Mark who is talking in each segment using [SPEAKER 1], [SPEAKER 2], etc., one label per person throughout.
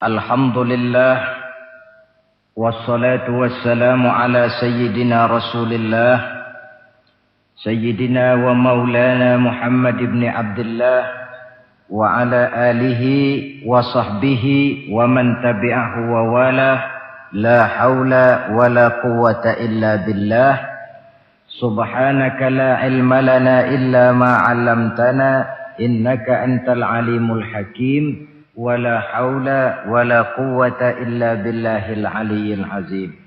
[SPEAKER 1] Alhamdulillah wassalatu wassalamu ala sayyidina Rasulillah sayyidina wa maulana Muhammad ibn Abdullah wa ala alihi wa sahbihi wa man tabi'ahu wa wala la hawla wa la quwwata illa billah subhanaka la ilma lana illa ma 'allamtana innaka antal alimul hakim wala haula wala quwwata illa billahil aliyyil azim.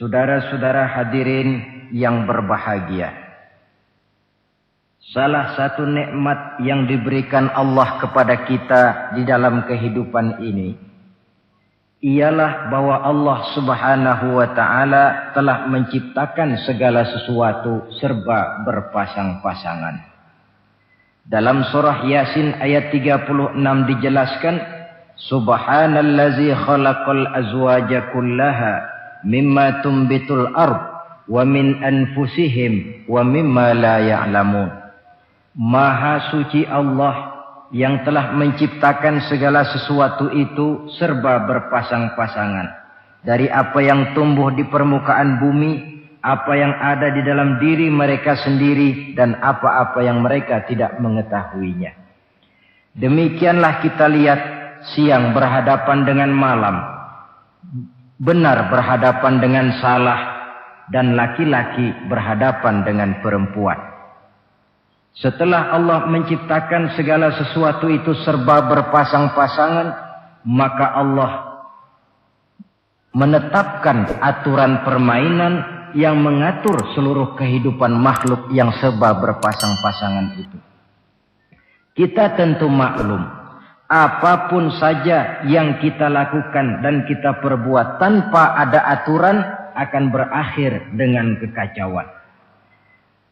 [SPEAKER 1] Saudara-saudara hadirin yang berbahagia, salah satu nikmat yang diberikan Allah kepada kita di dalam kehidupan ini ialah bahwa Allah Subhanahu wa taala telah menciptakan segala sesuatu serba berpasang-pasangan. Dalam surah Yasin ayat 36 dijelaskan, Subhanallazi khalaqal azwaja kullaha mimma tumbitul ard wa min anfusihim wa mimma la ya'lamun. Maha suci Allah yang telah menciptakan segala sesuatu itu serba berpasang-pasangan. Dari apa yang tumbuh di permukaan bumi, apa yang ada di dalam diri mereka sendiri, dan apa-apa yang mereka tidak mengetahuinya. Demikianlah kita lihat siang berhadapan dengan malam, benar berhadapan dengan salah, dan laki-laki berhadapan dengan perempuan. Setelah Allah menciptakan segala sesuatu itu serba berpasang-pasangan, maka Allah menetapkan aturan permainan yang mengatur seluruh kehidupan makhluk yang serba berpasang-pasangan itu. Kita tentu maklum, apapun saja yang kita lakukan dan kita perbuat tanpa ada aturan akan berakhir dengan kekacauan.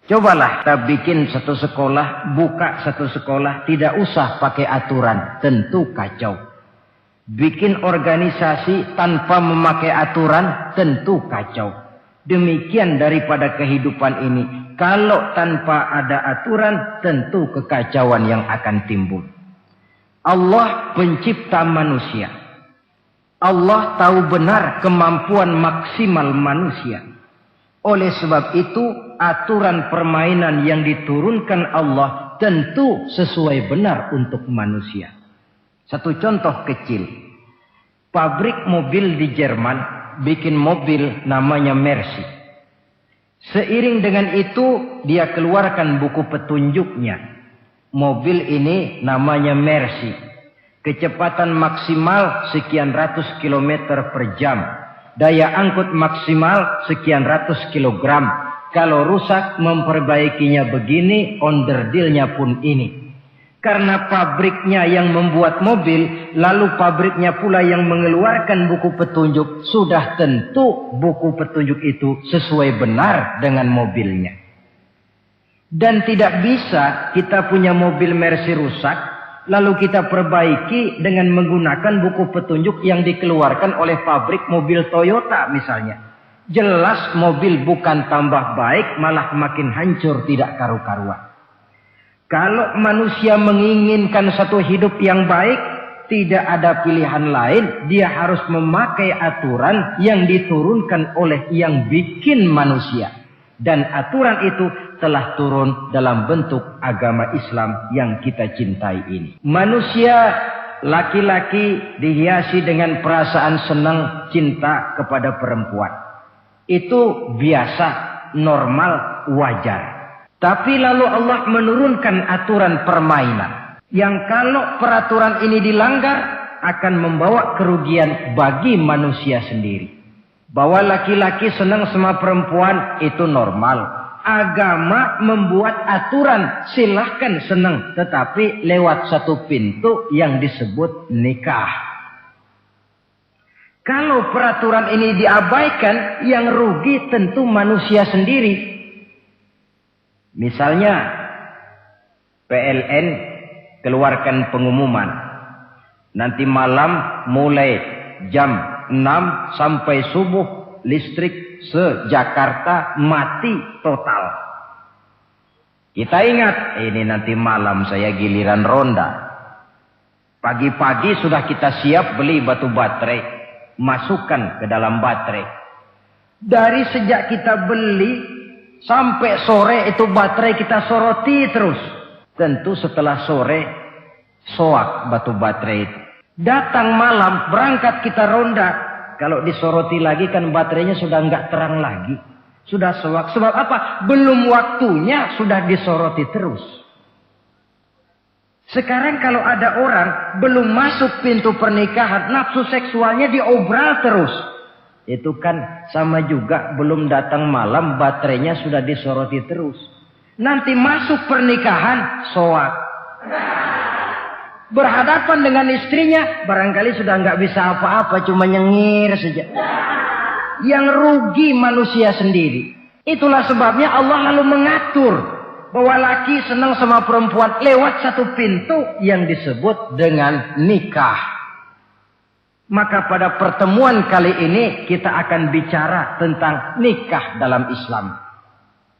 [SPEAKER 1] Cobalah kita bikin satu sekolah, buka satu sekolah, tidak usah pakai aturan, tentu kacau. Bikin organisasi tanpa memakai aturan, tentu kacau. Demikian daripada kehidupan ini. Kalau tanpa ada aturan, tentu kekacauan yang akan timbul. Allah pencipta manusia. Allah tahu benar kemampuan maksimal manusia. Oleh sebab itu, aturan permainan yang diturunkan Allah tentu sesuai benar untuk manusia. Satu contoh kecil. Pabrik mobil di Jerman bikin mobil namanya Mercy. Seiring dengan itu dia keluarkan buku petunjuknya. Mobil ini namanya Mercy. Kecepatan maksimal sekian ratus kilometer per jam. Daya angkut maksimal sekian ratus kilogram. Kalau rusak memperbaikinya begini, onderdilnya pun ini. Karena pabriknya yang membuat mobil, lalu pabriknya pula yang mengeluarkan buku petunjuk, sudah tentu buku petunjuk itu sesuai benar dengan mobilnya. Dan tidak bisa kita punya mobil Mercy rusak, lalu kita perbaiki dengan menggunakan buku petunjuk yang dikeluarkan oleh pabrik mobil Toyota misalnya. Jelas mobil bukan tambah baik, malah makin hancur tidak karu-karuan. Kalau manusia menginginkan satu hidup yang baik, tidak ada pilihan lain. Dia harus memakai aturan yang diturunkan oleh yang bikin manusia. Dan aturan itu telah turun dalam bentuk agama Islam yang kita cintai ini. Manusia laki-laki dihiasi dengan perasaan senang cinta kepada perempuan. Itu biasa, normal, wajar. Tapi lalu Allah menurunkan aturan permainan. Yang kalau peraturan ini dilanggar akan membawa kerugian bagi manusia sendiri. Bahwa laki-laki senang sama perempuan itu normal. Agama membuat aturan silahkan senang. Tetapi lewat satu pintu yang disebut nikah. Kalau peraturan ini diabaikan, yang rugi tentu manusia sendiri. Misalnya PLN keluarkan pengumuman. Nanti malam mulai jam 6 sampai subuh listrik se-Jakarta mati total. Kita ingat, ini nanti malam saya giliran ronda. Pagi-pagi sudah kita siap beli batu baterai, masukkan ke dalam baterai. Dari sejak kita beli sampai sore itu baterai kita soroti terus. Tentu setelah sore soak batu baterai itu. Datang malam berangkat kita ronda. Kalau disoroti lagi kan baterainya sudah enggak terang lagi. Sudah soak. Sebab apa? Belum waktunya sudah disoroti terus. Sekarang kalau ada orang belum masuk pintu pernikahan, nafsu seksualnya diobral terus. Itu kan sama juga belum datang malam baterainya sudah disoroti terus. Nanti masuk pernikahan soak. Berhadapan dengan istrinya barangkali sudah nggak bisa apa-apa, cuma nyengir saja. Yang rugi manusia sendiri. Itulah sebabnya Allah lalu mengatur bahwa laki senang sama perempuan lewat satu pintu yang disebut dengan nikah. Maka pada pertemuan kali ini kita akan bicara tentang nikah dalam Islam.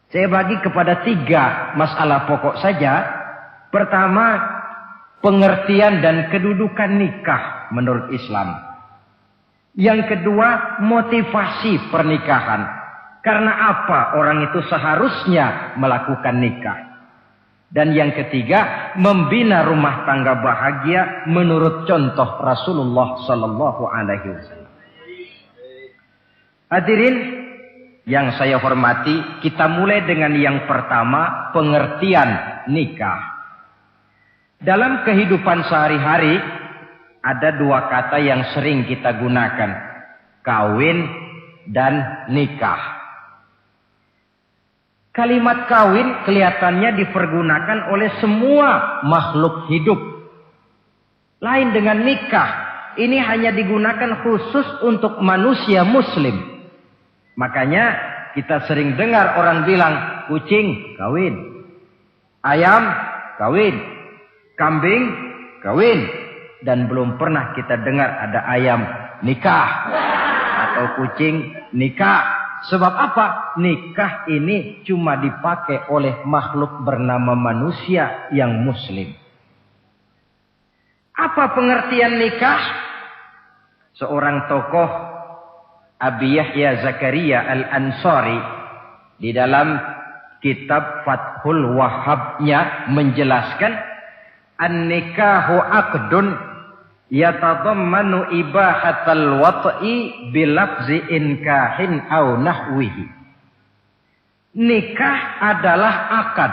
[SPEAKER 1] Saya bagi kepada 3 masalah pokok saja. Pertama, pengertian dan kedudukan nikah menurut Islam. Yang kedua, motivasi pernikahan. Karena apa orang itu seharusnya melakukan nikah. Dan yang ketiga, membina rumah tangga bahagia menurut contoh Rasulullah sallallahu alaihi wasallam. Hadirin yang saya hormati, kita mulai dengan yang pertama, pengertian nikah. Dalam kehidupan sehari-hari ada 2 kata yang sering kita gunakan, kawin dan nikah. Kalimat kawin kelihatannya dipergunakan oleh semua makhluk hidup. Lain dengan nikah, ini hanya digunakan khusus untuk manusia muslim. Makanya kita sering dengar orang bilang, kucing kawin, ayam kawin, kambing kawin. Dan belum pernah kita dengar ada ayam nikah atau kucing nikah. Sebab apa? Nikah ini cuma dipakai oleh makhluk bernama manusia yang muslim. Apa pengertian nikah? Seorang tokoh, Abi Yahya Zakaria Al-Ansari, di dalam kitab Fathul Wahhabnya menjelaskan, an-nikahu aqdun yatadammanu ibahatal wat'i bilafzi inkahin au nahwihi. Nikah adalah akad,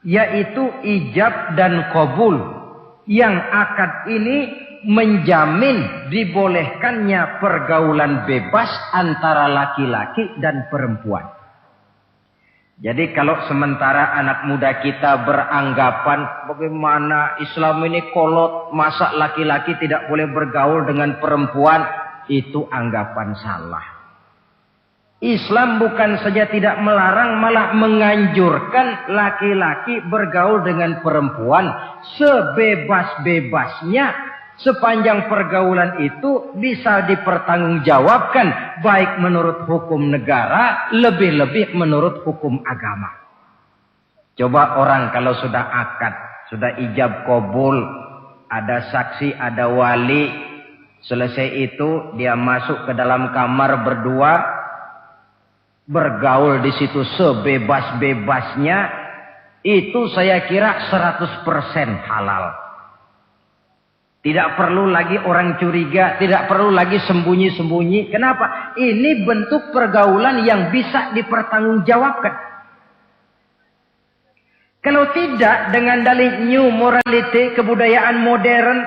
[SPEAKER 1] yaitu ijab dan qabul. Yang akad ini menjamin dibolehkannya pergaulan bebas antara laki-laki dan perempuan. Jadi kalau sementara anak muda kita beranggapan bagaimana Islam ini kolot, masa laki-laki tidak boleh bergaul dengan perempuan, itu anggapan salah. Islam bukan saja tidak melarang, malah menganjurkan laki-laki bergaul dengan perempuan sebebas-bebasnya. Sepanjang pergaulan itu bisa dipertanggungjawabkan baik menurut hukum negara, lebih-lebih menurut hukum agama. Coba orang kalau sudah akad, sudah ijab qabul, ada saksi, ada wali, selesai itu dia masuk ke dalam kamar berdua, bergaul di situ sebebas-bebasnya, itu saya kira 100% halal. Tidak perlu lagi orang curiga, tidak perlu lagi sembunyi-sembunyi. Kenapa? Ini bentuk pergaulan yang bisa dipertanggungjawabkan. Kalau tidak, dengan dalih new morality, kebudayaan modern,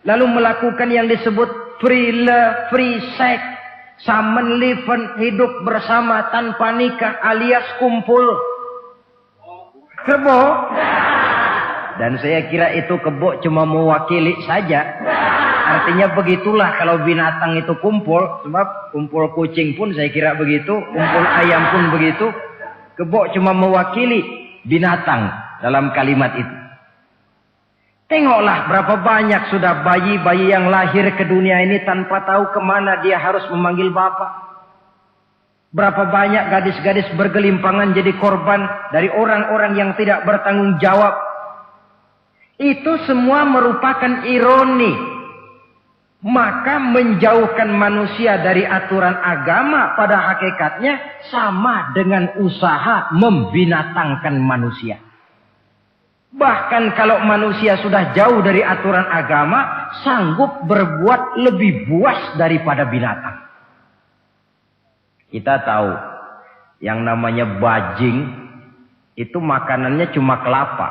[SPEAKER 1] lalu melakukan yang disebut free love, free sex, samen liven, hidup bersama tanpa nikah alias kumpul kebo. Dan saya kira itu kebo cuma mewakili saja. Artinya begitulah kalau binatang itu kumpul. Sebab kumpul kucing pun saya kira begitu. Kumpul ayam pun begitu. Kebo cuma mewakili binatang dalam kalimat itu. Tengoklah berapa banyak sudah bayi-bayi yang lahir ke dunia ini tanpa tahu kemana dia harus memanggil bapak. Berapa banyak gadis-gadis bergelimpangan jadi korban dari orang-orang yang tidak bertanggung jawab. Itu semua merupakan ironi. Maka menjauhkan manusia dari aturan agama pada hakikatnya sama dengan usaha membinatangkan manusia. Bahkan kalau manusia sudah jauh dari aturan agama, sanggup berbuat lebih buas daripada binatang. Kita tahu yang namanya bajing itu makanannya cuma kelapa.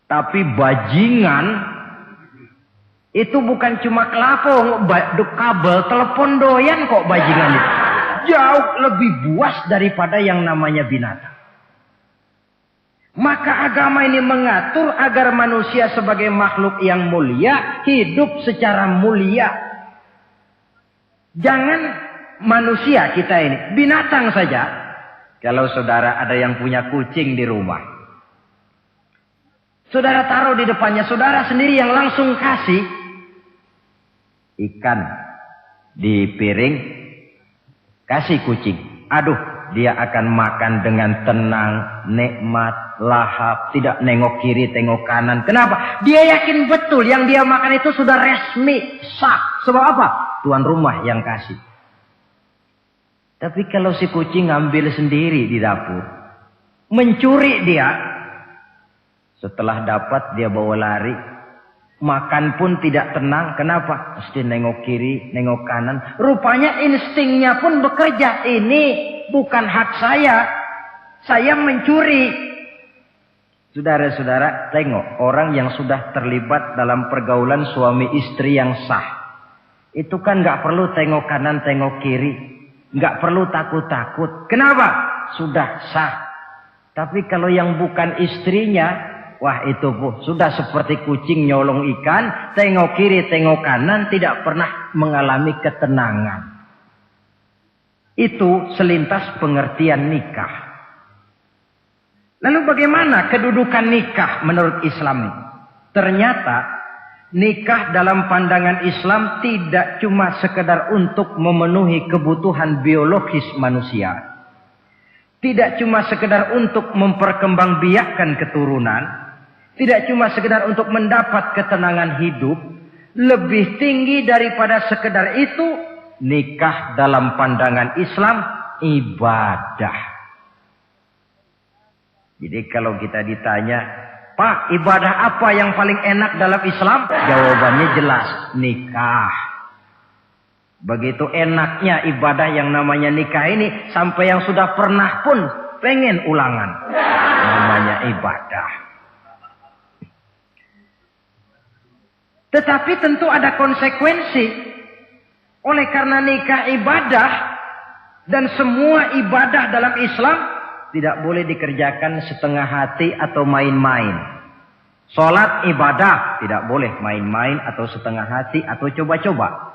[SPEAKER 1] Tapi bajingan itu bukan cuma kelapa, kabel telepon doyan kok bajingan itu. Jauh lebih buas daripada yang namanya binatang. Maka agama ini mengatur agar manusia sebagai makhluk yang mulia hidup secara mulia. Jangan manusia kita ini, binatang saja. Kalau saudara ada yang punya kucing di rumah, saudara taruh di depannya, saudara sendiri yang langsung kasih ikan di piring, kasih kucing. Aduh, dia akan makan dengan tenang, nikmat, lahap, tidak nengok kiri, tengok kanan. Kenapa? Dia yakin betul yang dia makan itu sudah resmi, sah. Sebab apa? Tuan rumah yang kasih. Tapi kalau si kucing ngambil sendiri di dapur, mencuri dia, setelah dapat dia bawa lari, makan pun tidak tenang. Kenapa? Mesti nengok kiri, nengok kanan. Rupanya instingnya pun bekerja. Ini bukan hak saya mencuri. Saudara-saudara, tengok orang yang sudah terlibat dalam pergaulan suami istri yang sah. Itu kan gak perlu tengok kanan, tengok kiri. Gak perlu takut-takut. Kenapa? Sudah sah. Tapi kalau yang bukan istrinya, wah itu sudah seperti kucing nyolong ikan, tengok kiri, tengok kanan, tidak pernah mengalami ketenangan. Itu selintas pengertian nikah. Lalu bagaimana kedudukan nikah menurut Islam? Ternyata nikah dalam pandangan Islam tidak cuma sekedar untuk memenuhi kebutuhan biologis manusia. Tidak cuma sekedar untuk memperkembangbiakkan keturunan. Tidak cuma sekedar untuk mendapat ketenangan hidup. Lebih tinggi daripada sekedar itu, nikah dalam pandangan Islam ibadah. Jadi kalau kita ditanya, Pak, ibadah apa yang paling enak dalam Islam? Jawabannya jelas, nikah. Begitu enaknya ibadah yang namanya nikah ini, sampai yang sudah pernah pun pengen ulangan. Namanya ibadah. Tetapi tentu ada konsekuensi. Oleh karena nikah ibadah, dan semua ibadah dalam Islam tidak boleh dikerjakan setengah hati atau main-main. Sholat ibadah, tidak boleh main-main atau setengah hati atau coba-coba.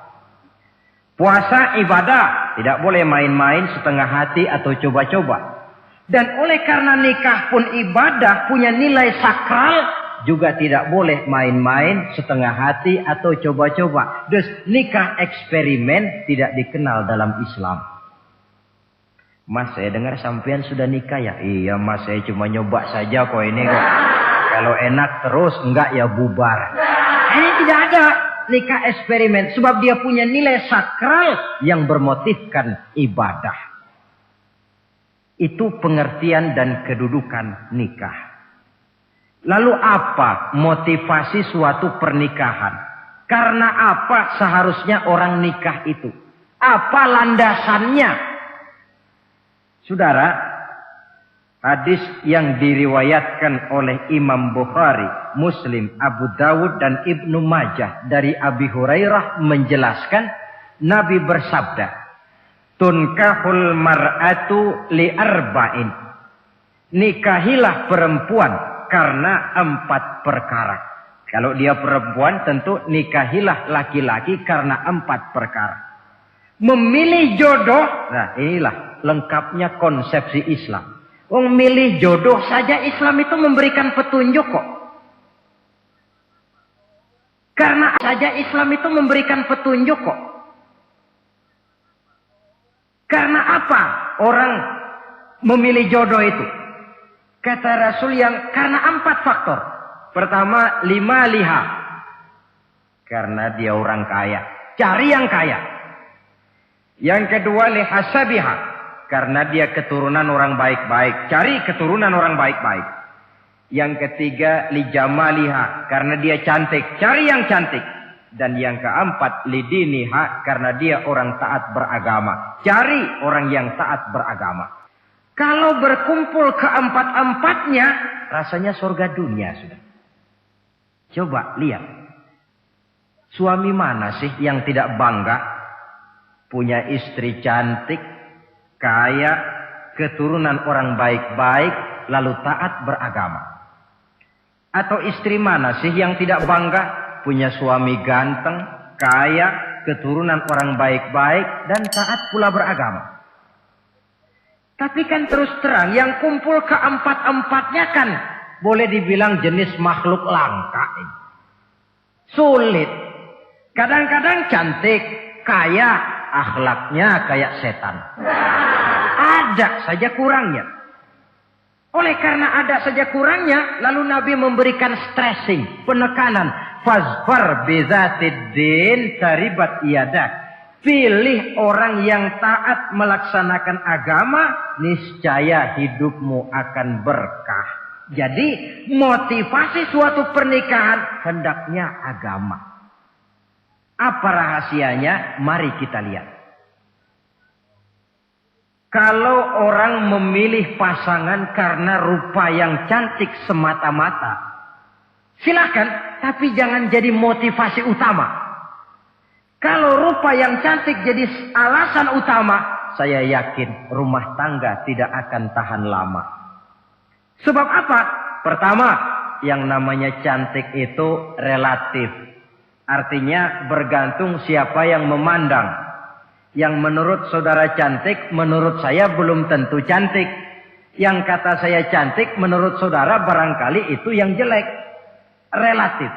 [SPEAKER 1] Puasa ibadah, tidak boleh main-main setengah hati atau coba-coba. Dan oleh karena nikah pun ibadah, punya nilai sakral, juga tidak boleh main-main setengah hati atau coba-coba. Dus nikah eksperimen tidak dikenal dalam Islam. Mas, saya dengar sampean sudah nikah ya? Iya mas, saya cuma nyoba saja kok ini kok. Kalau enak terus, enggak ya bubar. Ini tidak ada nikah eksperimen. Sebab dia punya nilai sakral yang bermotifkan ibadah. Itu pengertian dan kedudukan nikah. Lalu apa motivasi suatu pernikahan? Karena apa seharusnya orang nikah itu? Apa landasannya? Saudara, hadis yang diriwayatkan oleh Imam Bukhari, Muslim, Abu Dawud dan Ibnu Majah dari Abi Hurairah menjelaskan Nabi bersabda, "Tunkahul mar'atu li arba'in." Nikahilah perempuan karena 4 perkara. Kalau dia perempuan tentu nikahilah laki-laki karena 4 perkara. Memilih jodoh, nah inilah lengkapnya konsepsi Islam. Memilih jodoh saja Islam itu memberikan petunjuk kok. Karena saja Islam itu memberikan petunjuk kok. Karena apa orang memilih jodoh itu? Kata Rasul yang karena 4 faktor. Pertama, lima liha. Karena dia orang kaya. Cari yang kaya. Yang kedua, lihasabiha. Karena dia keturunan orang baik-baik. Cari keturunan orang baik-baik. Yang ketiga, lijamaliha. Karena dia cantik. Cari yang cantik. Dan yang keempat, lidiniha. Karena dia orang taat beragama. Cari orang yang taat beragama. Kalau berkumpul keempat-empatnya, rasanya surga dunia sudah. Coba lihat. Suami mana sih yang tidak bangga punya istri cantik, kaya, keturunan orang baik-baik, lalu taat beragama? Atau istri mana sih yang tidak bangga punya suami ganteng, kaya, keturunan orang baik-baik, dan taat pula beragama? Tapi kan terus terang yang kumpul keempat-empatnya kan boleh dibilang jenis makhluk langka. Sulit. Kadang-kadang cantik, kaya, akhlaknya kayak setan. Ada saja kurangnya. Oleh karena ada saja kurangnya, lalu Nabi memberikan stressing, penekanan. Fazfar bizatiddin taribat iyadak. Pilih orang yang taat melaksanakan agama, niscaya hidupmu akan berkah. Jadi motivasi suatu pernikahan hendaknya agama. Apa rahasianya? Mari kita lihat. Kalau orang memilih pasangan karena rupa yang cantik semata-mata, silakan, tapi jangan jadi motivasi utama. Kalau rupa yang cantik jadi alasan utama, saya yakin rumah tangga tidak akan tahan lama. Sebab apa? Pertama, yang namanya cantik itu relatif. Artinya bergantung siapa yang memandang. Yang menurut saudara cantik, menurut saya belum tentu cantik. Yang kata saya cantik, menurut saudara barangkali itu yang jelek. Relatif.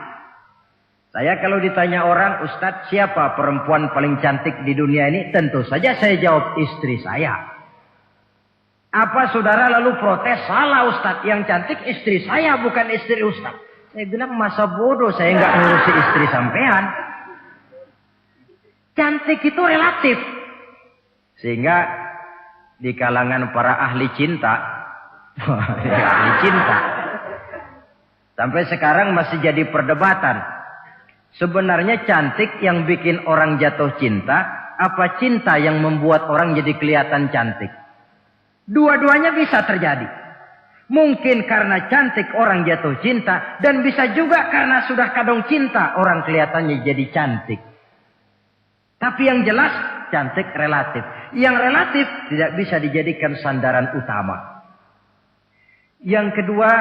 [SPEAKER 1] Saya kalau ditanya orang, Ustadz, siapa perempuan paling cantik di dunia ini? Tentu saja saya jawab istri saya. Apa saudara lalu protes? Salah Ustadz, yang cantik istri saya bukan istri Ustadz. Saya bilang masa bodoh saya nggak ngurusi istri sampean. Cantik itu relatif. Sehingga di kalangan para ahli cinta, ahli cinta, sampai sekarang masih jadi perdebatan. Sebenarnya cantik yang bikin orang jatuh cinta, apa cinta yang membuat orang jadi kelihatan cantik? Dua-duanya bisa terjadi. Mungkin karena cantik orang jatuh cinta, dan bisa juga karena sudah kadung cinta orang kelihatannya jadi cantik. Tapi yang jelas cantik relatif. Yang relatif tidak bisa dijadikan sandaran utama. Yang kedua,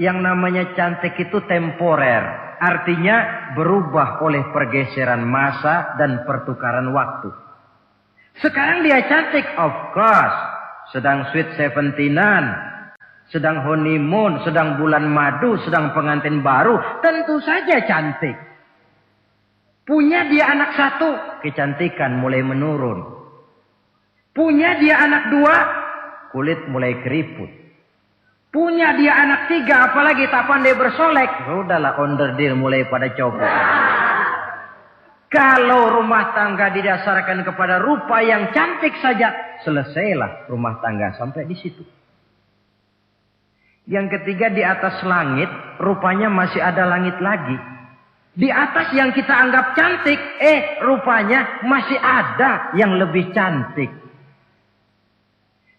[SPEAKER 1] yang namanya cantik itu temporer. Artinya berubah oleh pergeseran masa dan pertukaran waktu. Sekarang dia cantik, of course. Sedang sweet 17-an. Sedang honeymoon, sedang bulan madu, sedang pengantin baru. Tentu saja cantik. Punya dia anak satu, kecantikan mulai menurun. Punya dia anak dua, kulit mulai keriput. Punya dia anak tiga, apalagi tak pandai bersolek. Sudahlah onderdeal mulai pada copot. Kalau rumah tangga didasarkan kepada rupa yang cantik saja, selesailah rumah tangga sampai di situ. Yang ketiga, di atas langit, rupanya masih ada langit lagi. Di atas yang kita anggap cantik, rupanya masih ada yang lebih cantik.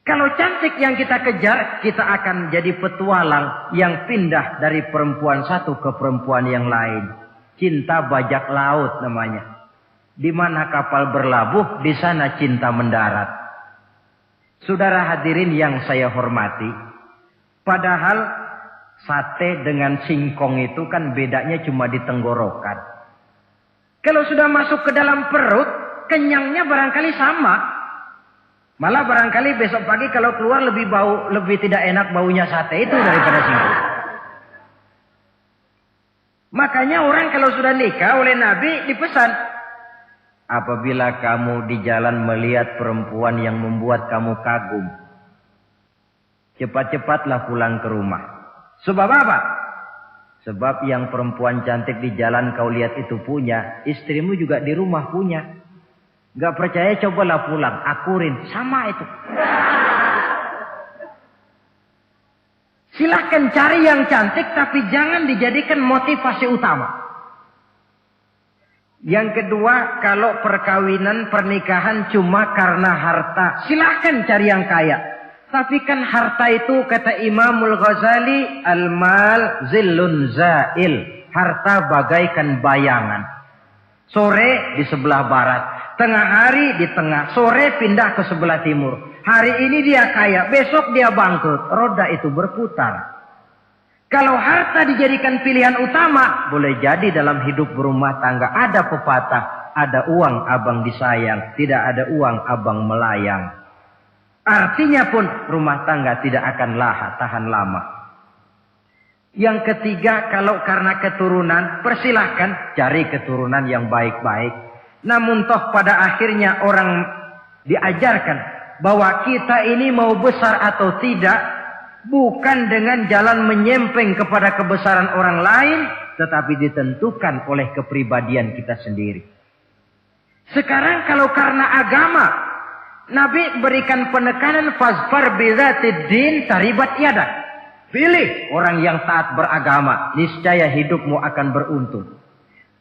[SPEAKER 1] Kalau cantik yang kita kejar, kita akan jadi petualang yang pindah dari perempuan satu ke perempuan yang lain. Cinta bajak laut namanya. Di mana kapal berlabuh, di sana cinta mendarat. Saudara hadirin yang saya hormati, padahal sate dengan singkong itu kan bedanya cuma di tenggorokan. Kalau sudah masuk ke dalam perut, kenyangnya barangkali sama. Malah barangkali besok pagi kalau keluar lebih tidak enak baunya sate itu daripada singkong. Makanya orang kalau sudah nikah oleh Nabi dipesan, apabila kamu di jalan melihat perempuan yang membuat kamu kagum, cepat-cepatlah pulang ke rumah. Sebab apa? Sebab yang perempuan cantik di jalan kau lihat itu punya, istrimu juga di rumah punya. Gak percaya cobalah pulang, akurin, sama itu. Silahkan cari yang cantik tapi jangan dijadikan motivasi utama. Yang kedua, kalau perkawinan, pernikahan cuma karena harta, silahkan cari yang kaya. Tapi kan harta itu kata Imamul Ghazali, al-mal zillun zail. Harta bagaikan bayangan. Sore di sebelah barat, tengah hari di tengah, sore pindah ke sebelah timur. Hari ini dia kaya, besok dia bangkrut. Roda itu berputar. Kalau harta dijadikan pilihan utama, boleh jadi dalam hidup berumah tangga ada pepatah, ada uang abang disayang, tidak ada uang abang melayang. Artinya pun rumah tangga tidak akan tahan lama. Yang ketiga, kalau karena keturunan, persilahkan cari keturunan yang baik-baik. Namun toh pada akhirnya orang diajarkan bahwa kita ini mau besar atau tidak, bukan dengan jalan menyempeng kepada kebesaran orang lain, tetapi ditentukan oleh kepribadian kita sendiri. Sekarang kalau karena agama, Nabi berikan penekanan fazfar bizatid din taribat yadak. Pilih orang yang taat beragama, niscaya hidupmu akan beruntung.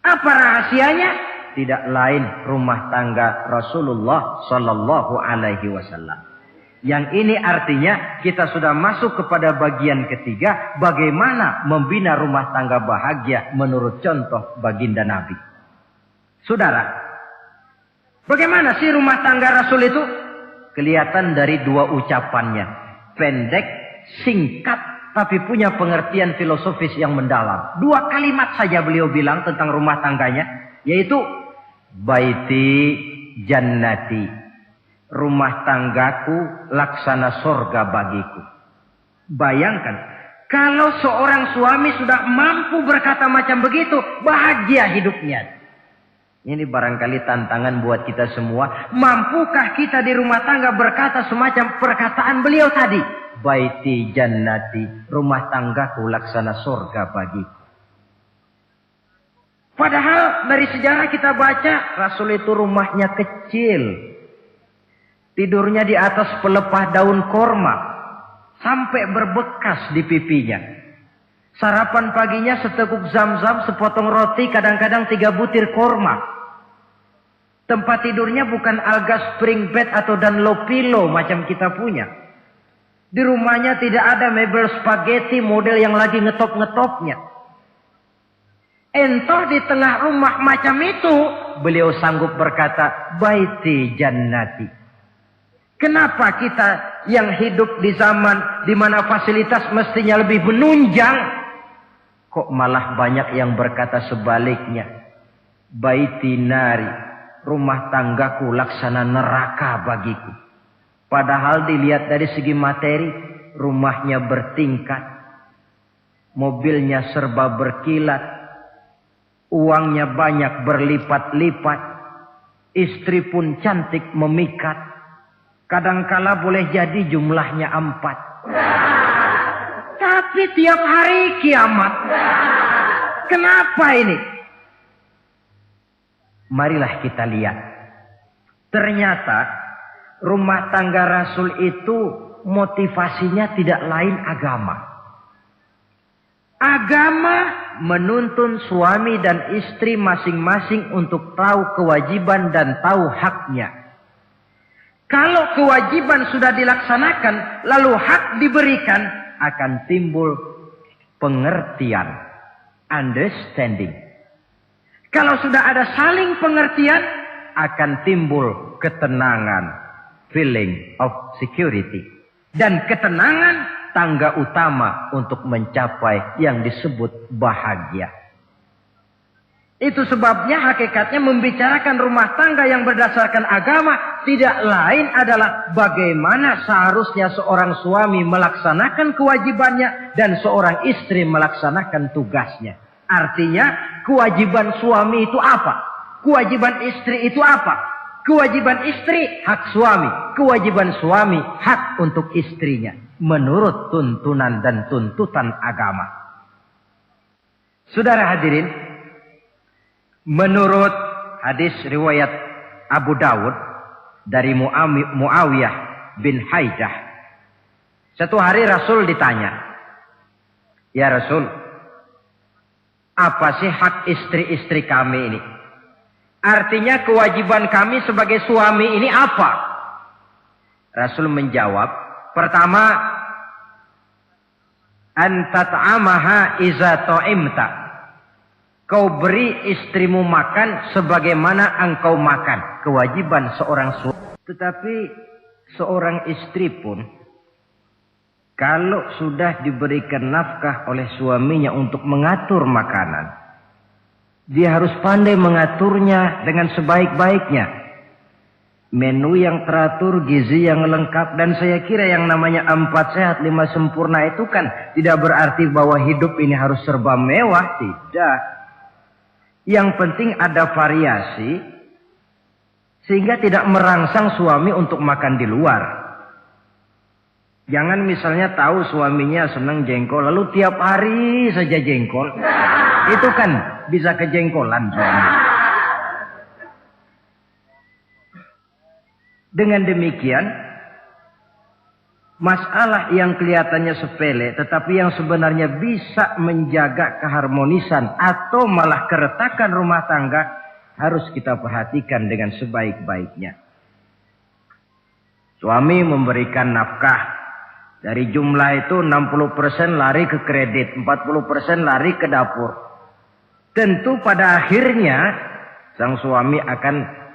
[SPEAKER 1] Apa rahasianya? Tidak lain rumah tangga Rasulullah sallallahu alaihi wasallam. Yang ini artinya kita sudah masuk kepada bagian ketiga, bagaimana membina rumah tangga bahagia menurut contoh baginda Nabi. Saudara, bagaimana sih rumah tangga Rasul itu? Kelihatan dari dua ucapannya. Pendek, singkat, tapi punya pengertian filosofis yang mendalam. Dua kalimat saja beliau bilang tentang rumah tangganya, yaitu baiti jannati. Rumah tanggaku laksana sorga bagiku. Bayangkan, kalau seorang suami sudah mampu berkata macam begitu, bahagia hidupnya. Ini barangkali tantangan buat kita semua. Mampukah kita di rumah tangga berkata semacam perkataan beliau tadi? Baiti jannati, rumah tanggaku laksana sorga bagiku. Padahal dari sejarah kita baca, Rasul itu rumahnya kecil. Tidurnya di atas pelepah daun korma. Sampai berbekas di pipinya. Sarapan paginya seteguk zam-zam, sepotong roti, kadang-kadang 3 butir korma. Tempat tidurnya bukan alga spring bed atau Dunlopillow macam kita punya. Di rumahnya tidak ada mebel spaghetti model yang lagi ngetop-ngetopnya. Entoh di tengah rumah macam itu, beliau sanggup berkata, baiti jannati. Kenapa kita yang hidup di zaman di mana fasilitas mestinya lebih menunjang, kok malah banyak yang berkata sebaliknya? Baiti nari, rumah tanggaku laksana neraka bagiku. Padahal dilihat dari segi materi, rumahnya bertingkat, mobilnya serba berkilat, uangnya banyak berlipat-lipat, istri pun cantik memikat. Kadangkala boleh jadi jumlahnya 4. Tapi tiap hari kiamat. Kenapa ini? Marilah kita lihat. Ternyata rumah tangga Rasul itu motivasinya tidak lain agama. Agama menuntun suami dan istri masing-masing untuk tahu kewajiban dan tahu haknya. Kalau kewajiban sudah dilaksanakan, lalu hak diberikan, akan timbul pengertian, understanding. Kalau sudah ada saling pengertian, akan timbul ketenangan, feeling of security. Dan ketenangan, tangga utama untuk mencapai yang disebut bahagia. Itu sebabnya hakikatnya membicarakan rumah tangga yang berdasarkan agama tidak lain adalah bagaimana seharusnya seorang suami melaksanakan kewajibannya dan seorang istri melaksanakan tugasnya. Artinya kewajiban suami itu apa? Kewajiban istri itu apa? Kewajiban istri hak suami, kewajiban suami hak untuk istrinya menurut tuntunan dan tuntutan agama. Saudara hadirin, menurut hadis riwayat Abu Dawud dari Muawiyah bin Haidah, satu hari Rasul ditanya, "Ya Rasul, apa sih hak istri-istri kami ini? Artinya kewajiban kami sebagai suami ini apa?" Rasul menjawab, pertama, antat'amaha iza ta'imta. Kau beri istrimu makan sebagaimana engkau makan. Kewajiban seorang suami. Tetapi seorang istri pun, kalau sudah diberikan nafkah oleh suaminya untuk mengatur makanan, dia harus pandai mengaturnya dengan sebaik-baiknya. Menu yang teratur, gizi yang lengkap, dan saya kira yang namanya 4 sehat 5 sempurna itu kan tidak berarti bahwa hidup ini harus serba mewah, tidak. Yang penting ada variasi sehingga tidak merangsang suami untuk makan di luar. Jangan misalnya tahu suaminya senang jengkol lalu tiap hari saja jengkol. Itu kan bisa kejengkolan suami. Dengan demikian, masalah yang kelihatannya sepele tetapi yang sebenarnya bisa menjaga keharmonisan atau malah keretakan rumah tangga harus kita perhatikan dengan sebaik-baiknya. Suami memberikan nafkah, dari jumlah itu 60% lari ke kredit, 40% lari ke dapur. Tentu pada akhirnya sang suami akan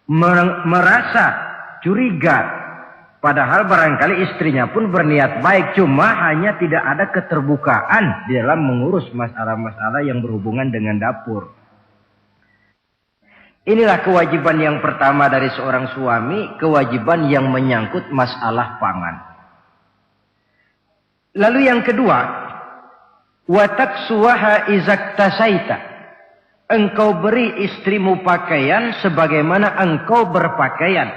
[SPEAKER 1] merasa curiga, padahal barangkali istrinya pun berniat baik, cuma hanya tidak ada keterbukaan di dalam mengurus masalah-masalah yang berhubungan dengan dapur. Inilah kewajiban yang pertama dari seorang suami, kewajiban yang menyangkut masalah pangan. Lalu yang kedua, wataksuwaha izaktasaita. Engkau beri istrimu pakaian sebagaimana engkau berpakaian.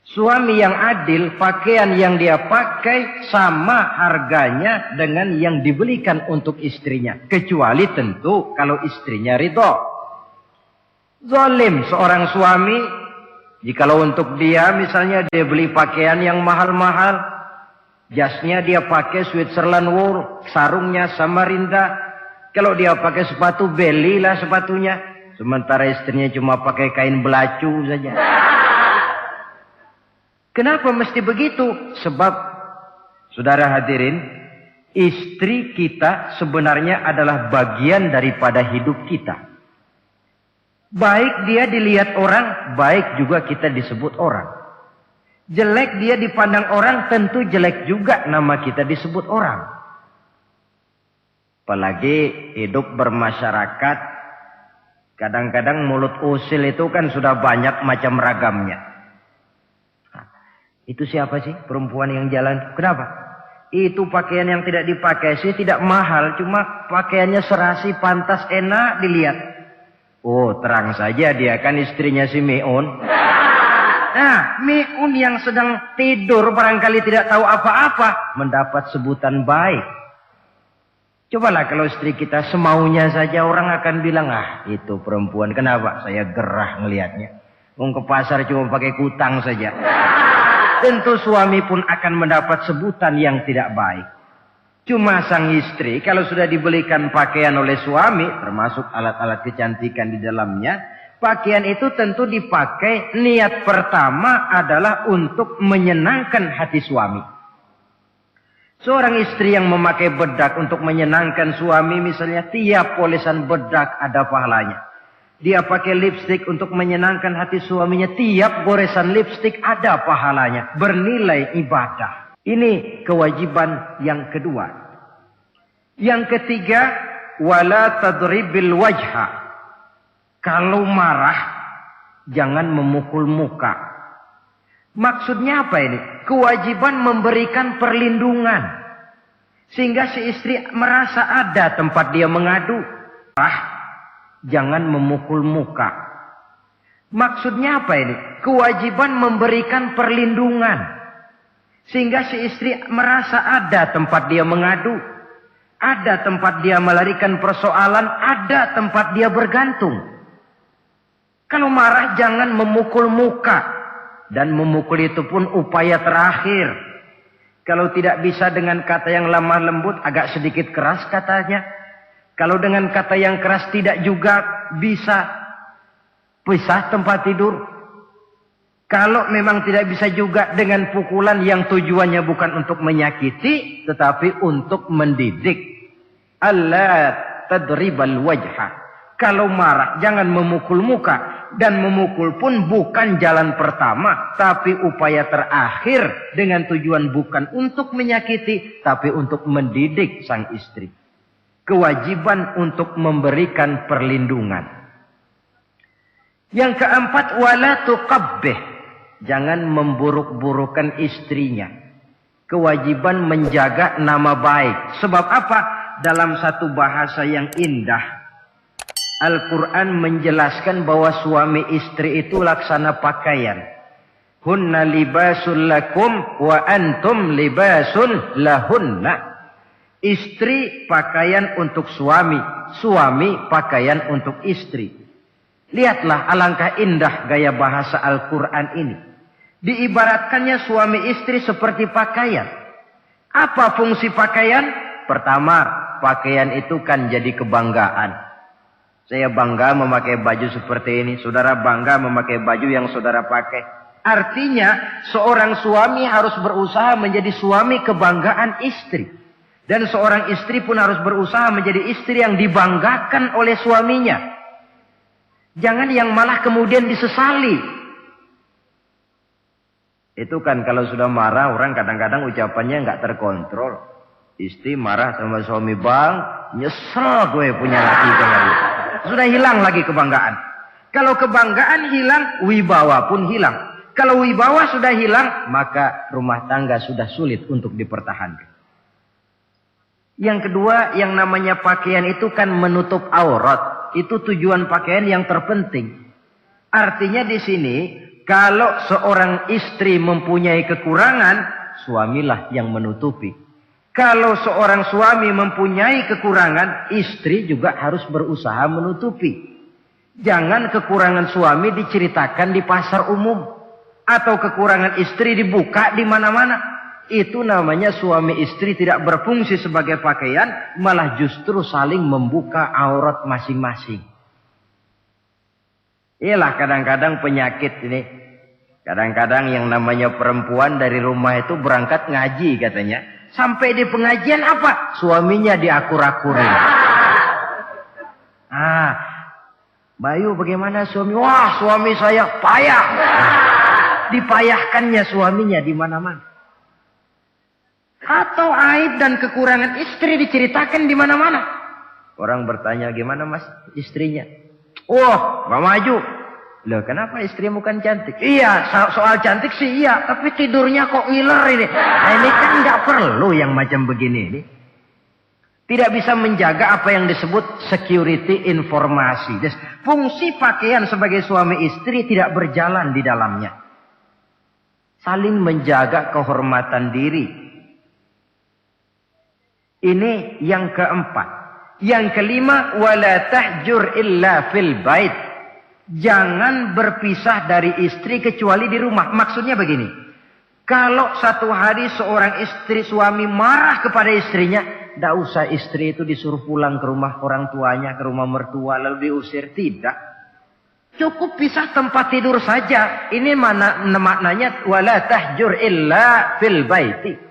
[SPEAKER 1] Suami yang adil, pakaian yang dia pakai sama harganya dengan yang dibelikan untuk istrinya. Kecuali tentu kalau istrinya ridho. Zalim seorang suami, jikalau untuk dia misalnya dia beli pakaian yang mahal-mahal, jasnya dia pakai Switzerland wool, sarungnya Samarinda. Kalau dia pakai sepatu, belilah sepatunya. Sementara istrinya cuma pakai kain belacu saja. Kenapa mesti begitu? Sebab, saudara hadirin, istri kita sebenarnya adalah bagian daripada hidup kita. Baik dia dilihat orang, baik juga kita disebut orang. Jelek dia dipandang orang, tentu jelek juga nama kita disebut orang. Apalagi hidup bermasyarakat, kadang-kadang mulut usil itu kan sudah banyak macam ragamnya. Nah, itu siapa sih perempuan yang jalan? Kenapa? Itu pakaian yang tidak dipakai sih tidak mahal, cuma pakaiannya serasi, pantas, enak dilihat. Oh, terang saja dia kan istrinya si Miun. Nah, Miun yang sedang tidur barangkali tidak tahu apa-apa mendapat sebutan baik. Cobalah kalau istri kita semaunya saja, orang akan bilang, ah itu perempuan, kenapa? Saya gerah ngelihatnya. Mau ke pasar cuma pakai kutang saja. Tentu suami pun akan mendapat sebutan yang tidak baik. Cuma sang istri kalau sudah dibelikan pakaian oleh suami, termasuk alat-alat kecantikan di dalamnya, pakaian itu tentu dipakai, niat pertama adalah untuk menyenangkan hati suami. Seorang istri yang memakai bedak untuk menyenangkan suami misalnya, tiap polesan bedak ada pahalanya. Dia pakai lipstik untuk menyenangkan hati suaminya, tiap goresan lipstik ada pahalanya, bernilai ibadah. Ini kewajiban yang kedua. Yang ketiga, wala tadribil wajha. Kalau marah, jangan memukul muka. Maksudnya apa ini? Kewajiban memberikan perlindungan. Sehingga si istri merasa ada tempat dia mengadu. Jangan memukul muka. Maksudnya apa ini? Kewajiban memberikan perlindungan. Sehingga si istri merasa ada tempat dia mengadu. Ada tempat dia melarikan persoalan, ada tempat dia bergantung. Kalau marah jangan memukul muka. Dan memukul itu pun upaya terakhir. Kalau tidak bisa dengan kata yang lemah lembut, agak sedikit keras katanya. Kalau dengan kata yang keras tidak juga bisa pisah tempat tidur. Kalau memang tidak bisa juga dengan pukulan yang tujuannya bukan untuk menyakiti, tetapi untuk mendidik. Allah tadribal wajha. Kalau marah jangan memukul muka. Dan memukul pun bukan jalan pertama, tapi upaya terakhir dengan tujuan bukan untuk menyakiti, tapi untuk mendidik sang istri. Kewajiban untuk memberikan perlindungan. Yang keempat, wala tuqabbih. Jangan memburuk-burukan istrinya. Kewajiban menjaga nama baik. Sebab apa? Dalam satu bahasa yang indah, Al-Quran menjelaskan bahwa suami istri itu laksana pakaian. Hunna libasul lakum wa antum libasun lahunna. Istri pakaian untuk suami, suami pakaian untuk istri. Lihatlah alangkah indah gaya bahasa Al-Quran ini. Diibaratkannya suami istri seperti pakaian. Apa fungsi pakaian? Pertama, pakaian itu kan jadi kebanggaan. Saya bangga memakai baju seperti ini. Saudara bangga memakai baju yang saudara pakai. Artinya seorang suami harus berusaha menjadi suami kebanggaan istri. Dan seorang istri pun harus berusaha menjadi istri yang dibanggakan oleh suaminya. Jangan yang malah kemudian disesali. Itu kan kalau sudah marah orang kadang-kadang ucapannya nggak terkontrol. Istri marah sama suami, bang, nyesel gue punya laki kayak gitu. Sudah hilang lagi kebanggaan. Kalau kebanggaan hilang, wibawa pun hilang. Kalau wibawa sudah hilang, maka rumah tangga sudah sulit untuk dipertahankan. Yang kedua, yang namanya pakaian itu kan menutup aurat. Itu tujuan pakaian yang terpenting. Artinya di sini, kalau seorang istri mempunyai kekurangan, suamilah yang menutupi. Kalau seorang suami mempunyai kekurangan, istri juga harus berusaha menutupi. Jangan kekurangan suami diceritakan di pasar umum. Atau kekurangan istri dibuka di mana-mana. Itu namanya suami istri tidak berfungsi sebagai pakaian, malah justru saling membuka aurat masing-masing. Iyalah kadang-kadang penyakit ini. Kadang-kadang yang namanya perempuan dari rumah itu berangkat ngaji katanya. Sampai di pengajian apa? Suaminya diakur-akurin. Bayu bagaimana suami? Wah, suami saya payah. Dipayahkannya suaminya di mana-mana. Atau aib dan kekurangan istri diceritakan di mana-mana. Orang bertanya, gimana mas istrinya? Oh, gak maju. Loh, kenapa istrimu kan cantik? Iya, soal cantik sih iya, tapi tidurnya kok ngiler ini. Nah, ini kan nggak perlu yang macam begini ini. Tidak bisa menjaga apa yang disebut security informasi. Fungsi pakaian sebagai suami istri tidak berjalan di dalamnya. Saling menjaga kehormatan diri. Ini yang keempat. Yang kelima, wala tahjur illa fil bait. Jangan berpisah dari istri kecuali di rumah. Maksudnya begini. Kalau satu hari seorang istri suami marah kepada istrinya, tidak usah istri itu disuruh pulang ke rumah orang tuanya, ke rumah mertua, lalu diusir. Tidak. Cukup pisah tempat tidur saja. Ini maknanya wala tahjur illa fil baiti.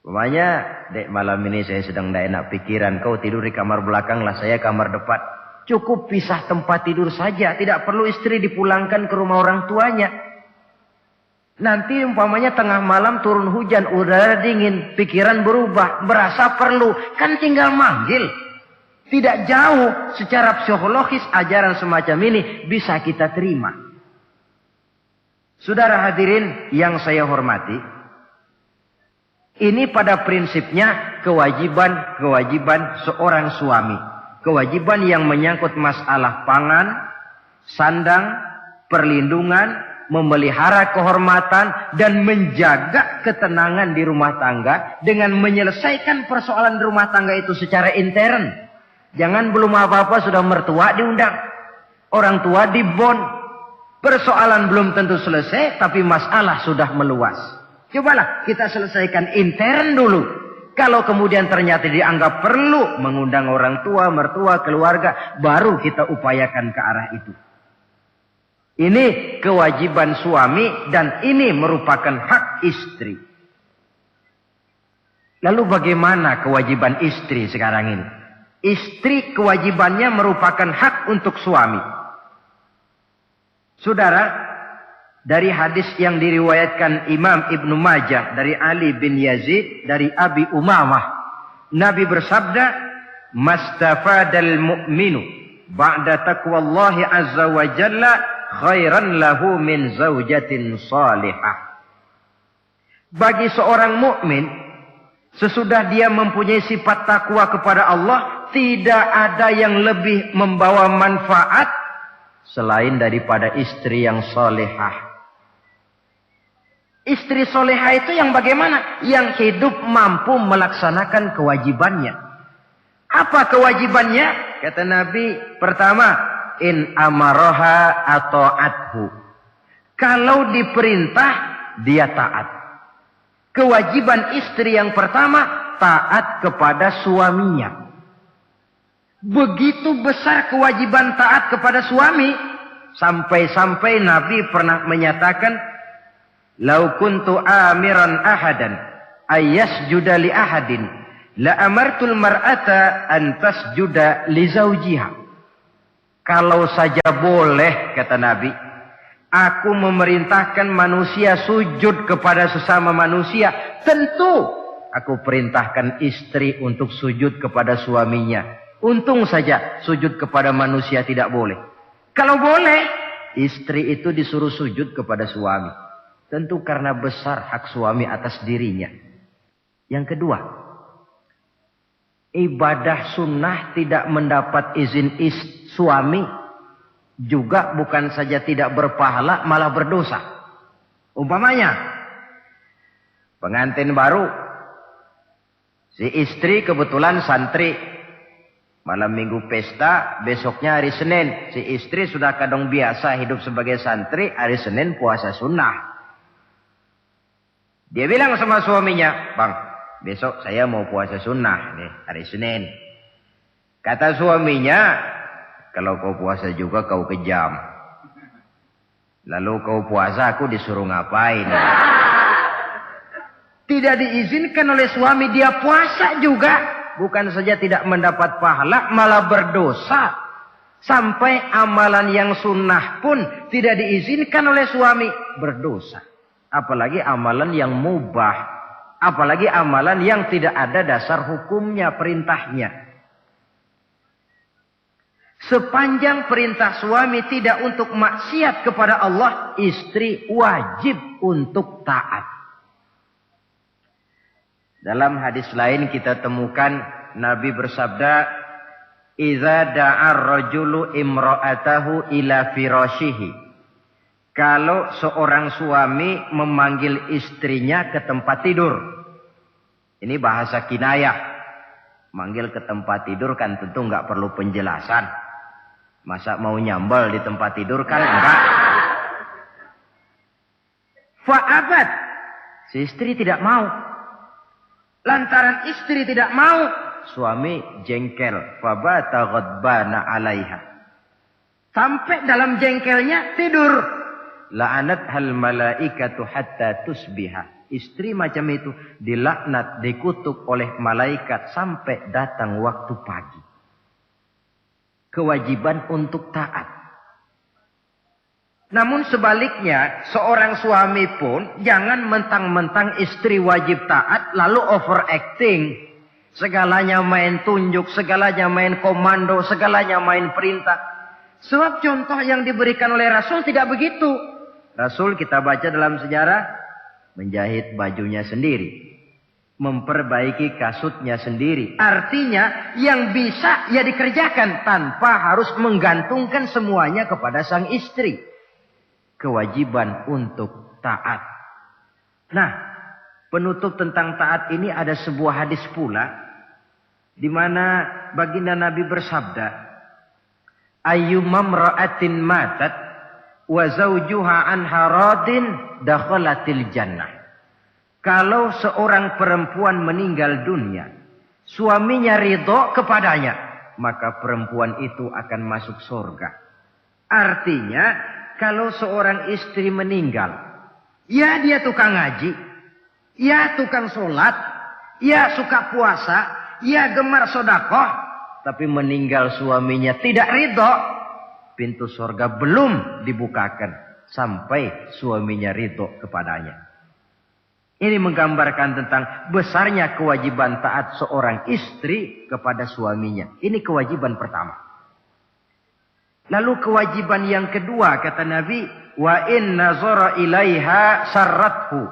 [SPEAKER 1] Umpamanya, dek malam ini saya sedang tidak enak pikiran. Kau tidur di kamar belakang lah, saya kamar depan. Cukup pisah tempat tidur saja. Tidak perlu istri dipulangkan ke rumah orang tuanya. Nanti umpamanya tengah malam turun hujan, udara dingin, pikiran berubah, berasa perlu. Kan tinggal manggil. Tidak jauh secara psikologis ajaran semacam ini bisa kita terima. Saudara hadirin yang saya hormati. Ini pada prinsipnya kewajiban seorang suami. Kewajiban yang menyangkut masalah pangan, sandang, perlindungan, memelihara kehormatan, dan menjaga ketenangan di rumah tangga dengan menyelesaikan persoalan rumah tangga itu secara intern. Jangan belum apa-apa sudah mertua diundang, orang tua dibon. Persoalan belum tentu selesai, tapi masalah sudah meluas. Cobalah kita selesaikan intern dulu. Kalau kemudian ternyata dianggap perlu mengundang orang tua, mertua, keluarga, baru kita upayakan ke arah itu. Ini kewajiban suami dan ini merupakan hak istri. Lalu bagaimana kewajiban istri sekarang ini? Istri kewajibannya merupakan hak untuk suami. Saudara, dari hadis yang diriwayatkan Imam Ibnu Majah dari Ali bin Yazid dari Abi Umamah, Nabi bersabda, "Mastafadal mu'minu ba'da taqwallahi azza wa jalla khairan lahu min zaujatin salihah." Bagi seorang mukmin, sesudah dia mempunyai sifat takwa kepada Allah, tidak ada yang lebih membawa manfaat selain daripada istri yang salihah. Istri solehah itu yang bagaimana? Yang hidup mampu melaksanakan kewajibannya. Apa kewajibannya? Kata Nabi, pertama, in amaroha ata'athu. Kalau diperintah, dia taat. Kewajiban istri yang pertama, taat kepada suaminya. Begitu besar kewajiban taat kepada suami, sampai-sampai Nabi pernah menyatakan, "Lau kuntu amiran ahadan ayyasjuda li ahadin la amartul mar'ata an tasjuda li zawjiha." Kalau saja boleh, kata Nabi, aku memerintahkan manusia sujud kepada sesama manusia, tentu aku perintahkan istri untuk sujud kepada suaminya. Untung saja sujud kepada manusia tidak boleh. Kalau boleh, istri itu disuruh sujud kepada suami. Tentu karena besar hak suami atas dirinya. Yang kedua, ibadah sunnah tidak mendapat izin suami juga bukan saja tidak berpahala, malah berdosa. Umpamanya, pengantin baru, si istri kebetulan santri, malam minggu pesta, besoknya hari Senin, si istri sudah kadang biasa hidup sebagai santri, hari Senin puasa sunnah. Dia bilang sama suaminya, "Bang, besok saya mau puasa sunnah nih, hari Senin." Kata suaminya, "Kalau kau puasa juga kau kejam. Lalu kau puasa aku disuruh ngapain?" Tidak diizinkan oleh suami, dia puasa juga. Bukan saja tidak mendapat pahala, malah berdosa. Sampai amalan yang sunnah pun tidak diizinkan oleh suami, berdosa. Apalagi amalan yang mubah. Apalagi amalan yang tidak ada dasar hukumnya, perintahnya. Sepanjang perintah suami tidak untuk maksiat kepada Allah, istri wajib untuk taat. Dalam hadis lain kita temukan Nabi bersabda, "Idza da'ar rajulu imra'atahu ila firashihi." Kalau seorang suami memanggil istrinya ke tempat tidur. Ini bahasa kinayah. Manggil ke tempat tidur kan tentu nggak perlu penjelasan. Masa mau nyambal di tempat tidur kan enggak. Fa'abat. Si istri tidak mau. Lantaran istri tidak mau, suami jengkel. Fabata ghadbana 'alaiha. Sampai dalam jengkelnya tidur. La'anat hal malaikatu hatta tusbiha. Istri macam itu dilaknat, dikutuk oleh malaikat sampai datang waktu pagi. Kewajiban untuk taat. Namun sebaliknya, seorang suami pun jangan mentang-mentang istri wajib taat lalu overacting. Segalanya main tunjuk, segalanya main komando, segalanya main perintah. Sebab contoh yang diberikan oleh Rasul tidak begitu. Rasul kita baca dalam sejarah menjahit bajunya sendiri, memperbaiki kasutnya sendiri. Artinya yang bisa ya dikerjakan tanpa harus menggantungkan semuanya kepada sang istri. kewajiban untuk taat. Nah, penutup tentang taat ini ada sebuah hadis pula di mana baginda Nabi bersabda, ayyumam ra'atin matat wa zawjuha anha radin dakhalatil jannah. Kalau seorang perempuan meninggal dunia, suaminya ridho kepadanya, maka perempuan itu akan masuk surga. Artinya, kalau seorang istri meninggal, ya dia tukang ngaji, ya tukang sholat, ya suka puasa, ya gemar sedekah, tapi meninggal suaminya tidak ridho, pintu surga belum dibukakan sampai suaminya ridho kepadanya. Ini menggambarkan tentang besarnya kewajiban taat seorang istri kepada suaminya. Ini kewajiban pertama. Lalu kewajiban yang kedua kata Nabi, wa in nazara ilaiha sarrathu.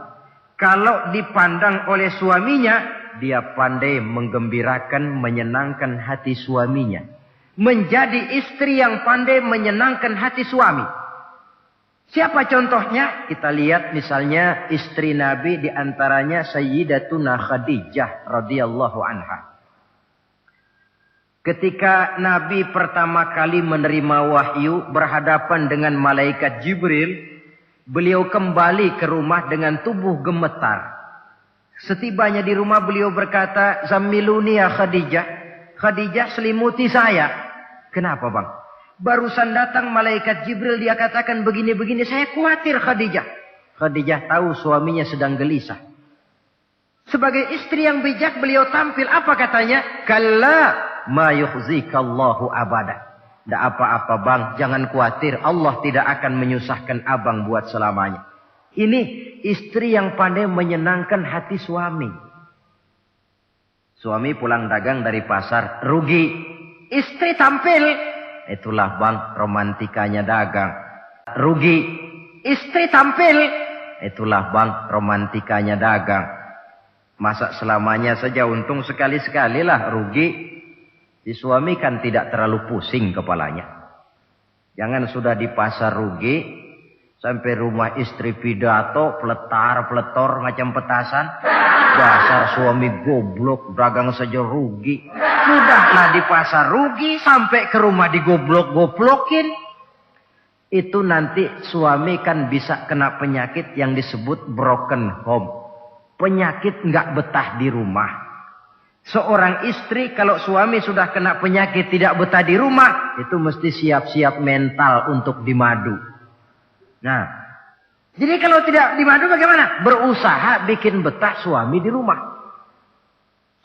[SPEAKER 1] Kalau dipandang oleh suaminya, dia pandai menggembirakan, menyenangkan hati suaminya. Menjadi istri yang pandai menyenangkan hati suami. Siapa contohnya? Kita lihat misalnya istri Nabi, di antaranya Sayyidatuna Khadijah radhiyallahu anha. Ketika Nabi pertama kali menerima wahyu berhadapan dengan malaikat Jibril, beliau kembali ke rumah dengan tubuh gemetar. Setibanya di rumah beliau berkata, "Zammiluni ya Khadijah." Khadijah, selimuti saya. Kenapa, Bang? Barusan datang malaikat Jibril, dia katakan begini-begini, saya khawatir Khadijah. Khadijah tahu suaminya sedang gelisah. Sebagai istri yang bijak beliau tampil, apa katanya? Kalla ma yukhzikallahu abada. Tidak apa-apa bang, jangan khawatir, Allah tidak akan menyusahkan abang buat selamanya. Ini istri yang pandai menyenangkan hati suami. Suami pulang dagang dari pasar, rugi. Istri tampil, itulah bang romantikanya dagang. Rugi. Istri tampil, itulah bang romantikanya dagang. Masa selamanya saja untung sekali-sekali lah, rugi. Si suami kan tidak terlalu pusing kepalanya. Jangan sudah di pasar rugi, sampai rumah istri pidato, peletar-peletor macam petasan. Dasar suami goblok, dagang saja rugi. Sudahlah di pasar rugi, sampai ke rumah digoblok-goblokin. Itu nanti suami kan bisa kena penyakit yang disebut broken home. Penyakit nggak betah di rumah. Seorang istri kalau suami sudah kena penyakit tidak betah di rumah, itu mesti siap-siap mental untuk dimadu. Nah, jadi kalau tidak dimadu bagaimana? Berusaha bikin betah suami di rumah.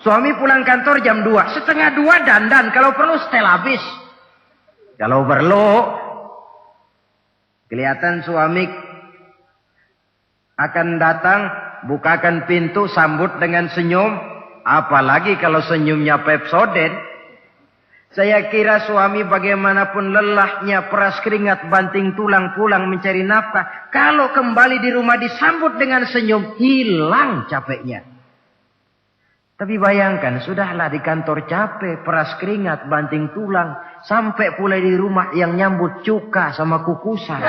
[SPEAKER 1] Suami pulang kantor jam 2, setengah 2 dandan, kalau perlu setel habis. Kalau perlu, kelihatan suami akan datang, bukakan pintu, sambut dengan senyum. Apalagi kalau senyumnya Pepsodent. Saya kira suami bagaimanapun lelahnya, peras keringat, banting tulang, pulang mencari nafkah. Kalau kembali di rumah disambut dengan senyum, hilang capeknya. Tapi bayangkan, sudahlah di kantor capek, peras keringat, banting tulang. Sampai pula di rumah yang nyambut cuka sama kukusan.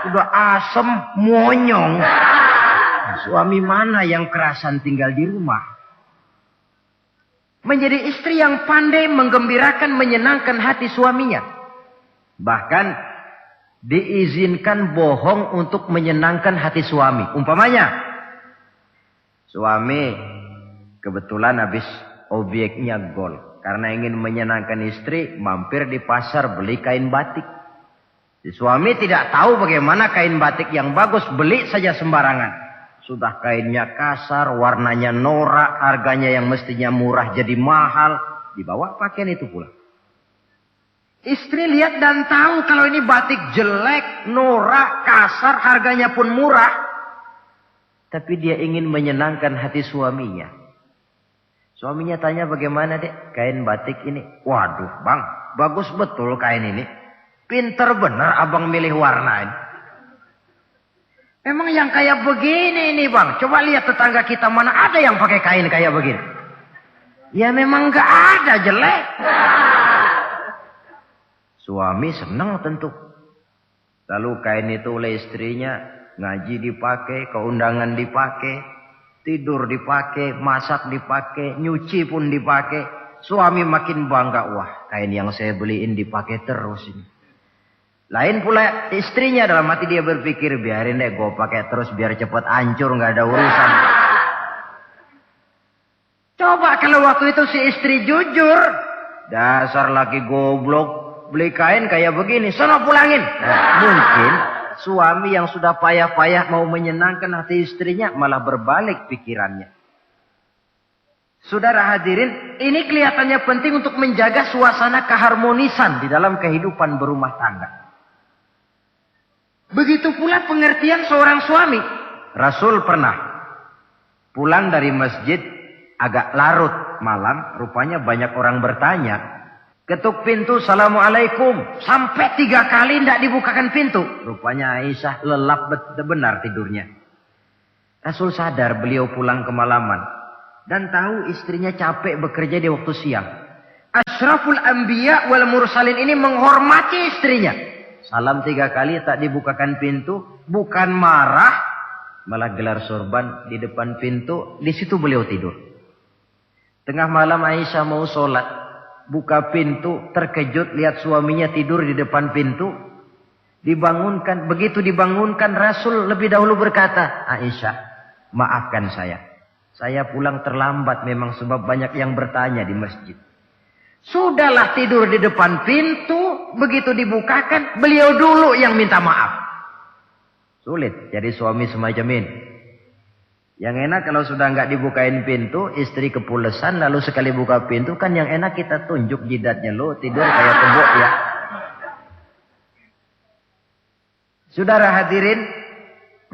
[SPEAKER 1] Udah asem, monyong. Nah, suami mana yang kerasan tinggal di rumah? Menjadi istri yang pandai menggembirakan, menyenangkan hati suaminya. Bahkan diizinkan bohong untuk menyenangkan hati suami. Umpamanya, suami kebetulan habis obyeknya gol. Karena ingin menyenangkan istri, mampir di pasar beli kain batik. Si suami tidak tahu bagaimana kain batik yang bagus, beli saja sembarangan. Sudah kainnya kasar, warnanya norak, harganya yang mestinya murah jadi mahal. Dibawa pakaian itu pula. Istri lihat dan tahu kalau ini batik jelek, norak, kasar, harganya pun murah. Tapi dia ingin menyenangkan hati suaminya. Suaminya tanya, bagaimana dek kain batik ini? Waduh bang, bagus betul kain ini. Pinter bener abang milih warna ini. Memang yang kayak begini ini bang. Coba lihat tetangga kita, mana ada yang pakai kain kayak begini. Ya memang gak ada, jelek. Suami senang tentu. Lalu kain itu oleh istrinya, ngaji dipakai, keundangan dipakai, tidur dipakai, masak dipakai, nyuci pun dipakai. Suami makin bangga, wah kain yang saya beliin dipakai terus ini. Lain pula istrinya, dalam hati dia berpikir, biarin deh gue pakai terus biar cepat hancur, nggak ada urusan. Coba kalau waktu itu si istri jujur, dasar laki goblok, beli kain kayak begini, sono pulangin. Nah, mungkin suami yang sudah payah-payah mau menyenangkan hati istrinya malah berbalik pikirannya. Saudara hadirin, ini kelihatannya penting untuk menjaga suasana keharmonisan di dalam kehidupan berumah tangga. Begitu pula pengertian seorang suami. Rasul pernah pulang dari masjid agak larut malam, rupanya banyak orang bertanya. Ketuk pintu, Assalamualaikum. Sampai 3 kali tidak dibukakan pintu. Rupanya Aisyah lelap benar tidurnya. Rasul sadar beliau pulang kemalaman. Dan tahu istrinya capek bekerja di waktu siang. Asyraful anbiya wal mursalin ini menghormati istrinya. Salam 3 kali tak dibukakan pintu. Bukan marah. Malah gelar sorban di depan pintu. Di situ beliau tidur. Tengah malam Aisyah mau sholat. Buka pintu, terkejut lihat suaminya tidur di depan pintu. Dibangunkan. Begitu dibangunkan, Rasul lebih dahulu berkata, Aisyah, maafkan saya. Saya pulang terlambat memang sebab banyak yang bertanya di masjid. Sudahlah tidur di depan pintu. Begitu dibukakan, beliau dulu yang minta maaf. Sulit jadi suami semacam ini. Yang enak kalau sudah nggak dibukain pintu, istri kepulesan, lalu sekali buka pintu, kan yang enak kita tunjuk jidatnya. Lo tidur kayak tembok ya. Saudara hadirin,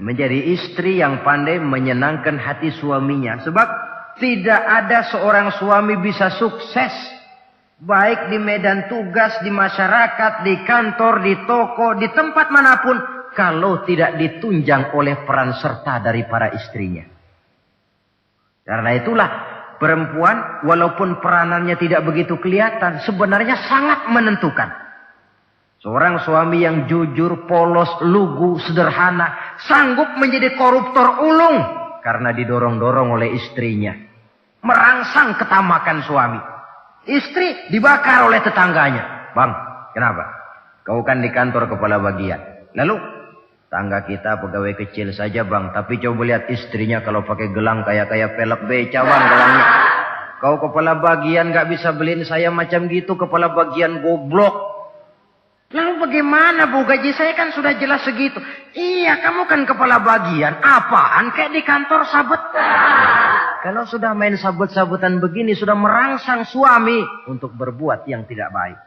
[SPEAKER 1] menjadi istri yang pandai menyenangkan hati suaminya. Sebab tidak ada seorang suami bisa sukses. Baik di medan tugas, di masyarakat, di kantor, di toko, di tempat manapun. Kalau tidak ditunjang oleh peran serta dari para istrinya. Karena itulah perempuan walaupun peranannya tidak begitu kelihatan, sebenarnya sangat menentukan. Seorang suami yang jujur, polos, lugu, sederhana, sanggup menjadi koruptor ulung karena didorong-dorong oleh istrinya. Merangsang ketamakan suami. Istri dibakar oleh tetangganya. Bang, kenapa? Kau kan di kantor kepala bagian. Lalu, tangga kita pegawai kecil saja bang. Tapi coba lihat istrinya kalau pakai gelang kayak pelek beca bang gelangnya. Kau kepala bagian gak bisa beliin saya macam gitu, kepala bagian goblok. Lalu bagaimana Bu, gaji saya kan sudah jelas segitu. Iya, kamu kan kepala bagian. Apaan kayak di kantor sabet. Kalau sudah main sabet-sabetan begini, sudah merangsang suami untuk berbuat yang tidak baik.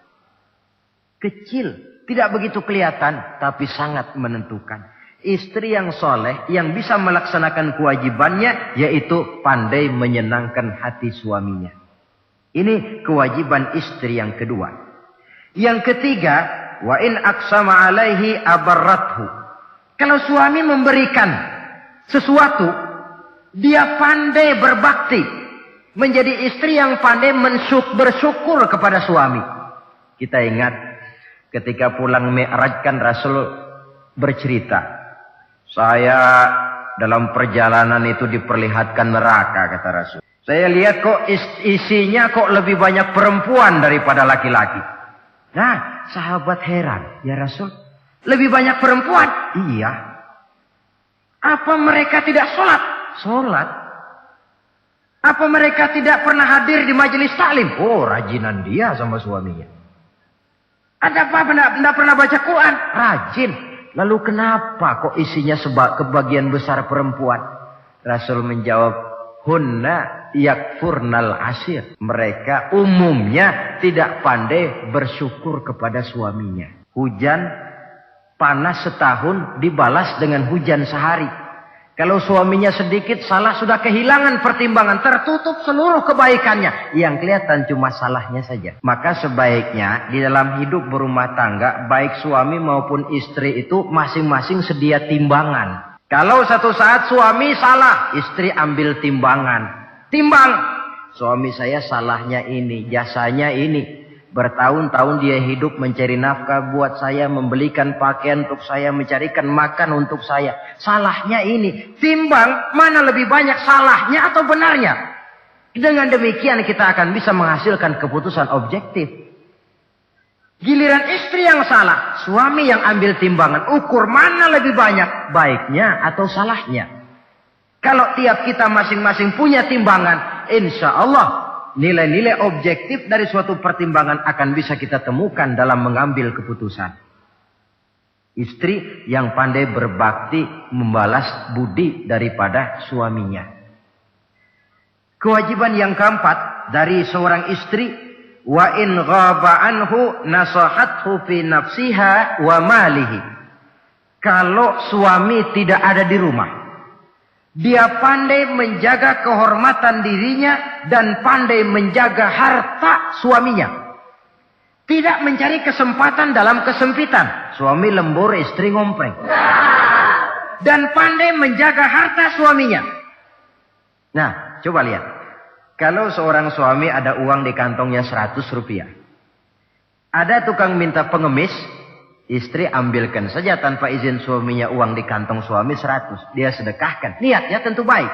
[SPEAKER 1] Kecil, tidak begitu kelihatan, tapi sangat menentukan. Istri yang soleh, yang bisa melaksanakan kewajibannya, yaitu pandai menyenangkan hati suaminya. Ini kewajiban istri yang kedua. Yang ketiga, wa in aqsama alaihi abarrathu. Kalau suami memberikan sesuatu, dia pandai berbakti. Menjadi istri yang pandai bersyukur kepada suami. Kita ingat ketika pulang Mi'raj kan Rasul bercerita. Saya dalam perjalanan itu diperlihatkan neraka, kata Rasul. Saya lihat kok isinya kok lebih banyak perempuan daripada laki-laki. Nah, sahabat heran, ya Rasul, lebih banyak perempuan? Iya. Apa mereka tidak sholat? Sholat. Apa mereka tidak pernah hadir di majelis taklim? Oh, rajinan dia sama suaminya. Ada apa? Tidak pernah baca Quran? Rajin. Lalu kenapa kok isinya kebagian besar perempuan? Rasul menjawab, hunna yakfurnal ashir. Mereka umumnya tidak pandai bersyukur kepada suaminya. Hujan panas setahun dibalas dengan hujan sehari. Kalau suaminya sedikit salah, sudah kehilangan pertimbangan, tertutup seluruh kebaikannya. Yang kelihatan cuma salahnya saja. Maka sebaiknya di dalam hidup berumah tangga, baik suami maupun istri itu masing-masing sedia timbangan. Kalau satu saat suami salah, istri ambil timbangan. Timbang, suami saya salahnya ini, jasanya ini. Bertahun-tahun dia hidup mencari nafkah buat saya, membelikan pakaian untuk saya, mencarikan makan untuk saya. Salahnya ini, timbang mana lebih banyak salahnya atau benarnya. Dengan demikian kita akan bisa menghasilkan keputusan objektif. Giliran istri yang salah, suami yang ambil timbangan, ukur mana lebih banyak, baiknya atau salahnya. Kalau tiap kita masing-masing punya timbangan, insya Allah nilai-nilai objektif dari suatu pertimbangan akan bisa kita temukan dalam mengambil keputusan. Istri yang pandai berbakti membalas budi daripada suaminya. Kewajiban yang keempat dari seorang istri, wa in ghaba anhu nasahathu fi nafsiha wa malihi. Kalau suami tidak ada di rumah, dia pandai menjaga kehormatan dirinya dan pandai menjaga harta suaminya. Tidak mencari kesempatan dalam kesempitan. Suami lembur, istri ngompreng. Dan pandai menjaga harta suaminya. Nah, coba lihat. Kalau seorang suami ada uang di kantongnya 100 rupiah. Ada tukang minta pengemis. Istri ambilkan saja tanpa izin suaminya uang di kantong suami 100. Dia sedekahkan. Niatnya tentu baik.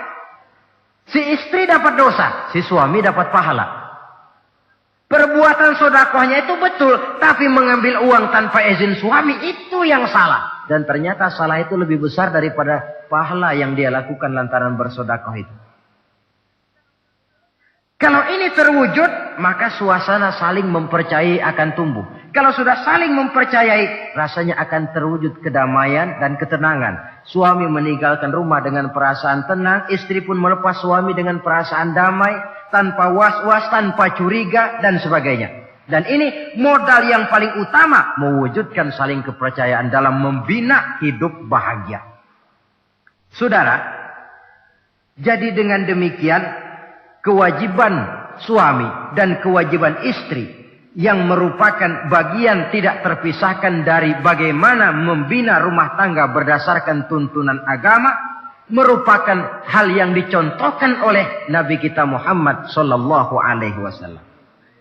[SPEAKER 1] Si istri dapat dosa. Si suami dapat pahala. Perbuatan sodakohnya itu betul. Tapi mengambil uang tanpa izin suami itu yang salah. Dan ternyata salah itu lebih besar daripada pahala yang dia lakukan lantaran bersodakoh itu. Kalau ini terwujud, maka suasana saling mempercayai akan tumbuh. Kalau sudah saling mempercayai, rasanya akan terwujud kedamaian dan ketenangan. Suami meninggalkan rumah dengan perasaan tenang, istri pun melepas suami dengan perasaan damai, tanpa was-was, tanpa curiga, dan sebagainya. Dan ini modal yang paling utama, mewujudkan saling kepercayaan dalam membina hidup bahagia. Saudara, jadi dengan demikian, kewajiban suami dan kewajiban istri yang merupakan bagian tidak terpisahkan dari bagaimana membina rumah tangga berdasarkan tuntunan agama merupakan hal yang dicontohkan oleh Nabi kita Muhammad sallallahu alaihi wasallam.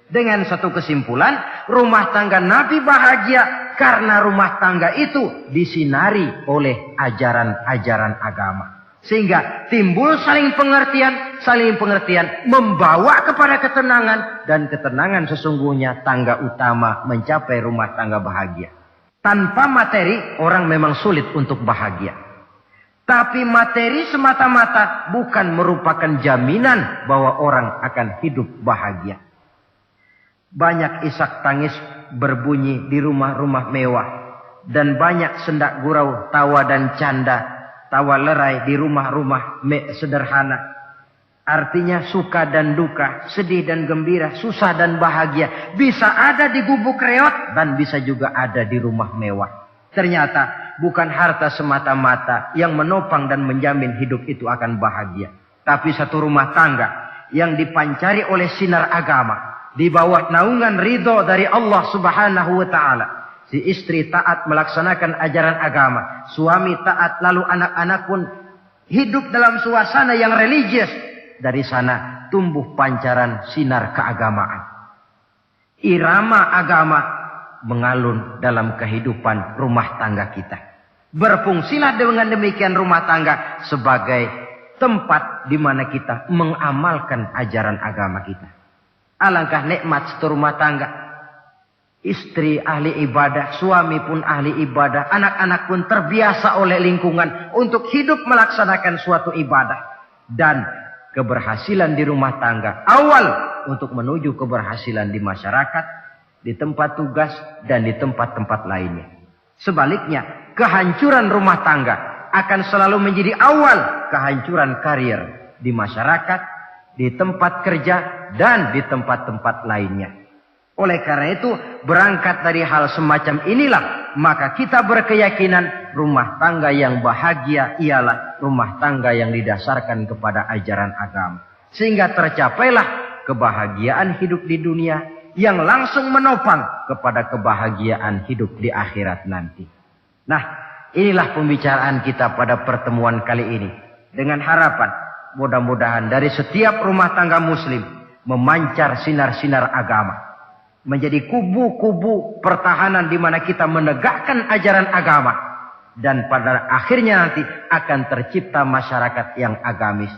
[SPEAKER 1] Dengan satu kesimpulan, rumah tangga Nabi bahagia karena rumah tangga itu disinari oleh ajaran-ajaran agama. Sehingga timbul saling pengertian membawa kepada ketenangan. Dan ketenangan sesungguhnya tangga utama mencapai rumah tangga bahagia. Tanpa materi orang memang sulit untuk bahagia. Tapi materi semata-mata bukan merupakan jaminan bahwa orang akan hidup bahagia. Banyak isak tangis berbunyi di rumah-rumah mewah. Dan banyak sendak gurau, tawa dan canda, tawa lerai di rumah-rumah sederhana. Artinya suka dan duka, sedih dan gembira, susah dan bahagia. Bisa ada di gubuk reot dan bisa juga ada di rumah mewah. Ternyata bukan harta semata-mata yang menopang dan menjamin hidup itu akan bahagia. Tapi satu rumah tangga yang dipancari oleh sinar agama. Di bawah naungan ridho dari Allah subhanahu wa ta'ala. Si istri taat melaksanakan ajaran agama. Suami taat, lalu anak-anak pun hidup dalam suasana yang religius. Dari sana tumbuh pancaran sinar keagamaan. Irama agama mengalun dalam kehidupan rumah tangga kita. Berfungsilah dengan demikian rumah tangga sebagai tempat di mana kita mengamalkan ajaran agama kita. Alangkah nikmat satu rumah tangga. Istri ahli ibadah, suami pun ahli ibadah, anak-anak pun terbiasa oleh lingkungan untuk hidup melaksanakan suatu ibadah. Dan keberhasilan di rumah tangga awal untuk menuju keberhasilan di masyarakat, di tempat tugas, dan di tempat-tempat lainnya. Sebaliknya, kehancuran rumah tangga akan selalu menjadi awal kehancuran karir di masyarakat, di tempat kerja, dan di tempat-tempat lainnya. Oleh karena itu, berangkat dari hal semacam inilah, maka kita berkeyakinan rumah tangga yang bahagia ialah rumah tangga yang didasarkan kepada ajaran agama. Sehingga tercapailah kebahagiaan hidup di dunia yang langsung menopang kepada kebahagiaan hidup di akhirat nanti. Nah, inilah pembicaraan kita pada pertemuan kali ini. Dengan harapan, mudah-mudahan dari setiap rumah tangga muslim memancar sinar-sinar agama. menjadi kubu-kubu pertahanan di mana kita menegakkan ajaran agama. Dan pada akhirnya nanti akan tercipta masyarakat yang agamis.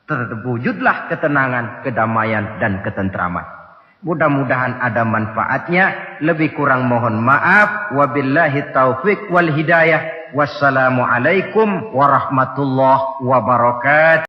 [SPEAKER 1] Terwujudlah ketenangan, kedamaian, dan ketentraman. Mudah-mudahan ada manfaatnya. Lebih kurang mohon maaf. Wabillahi taufiq wal hidayah. Wassalamualaikum warahmatullahi wabarakatuh.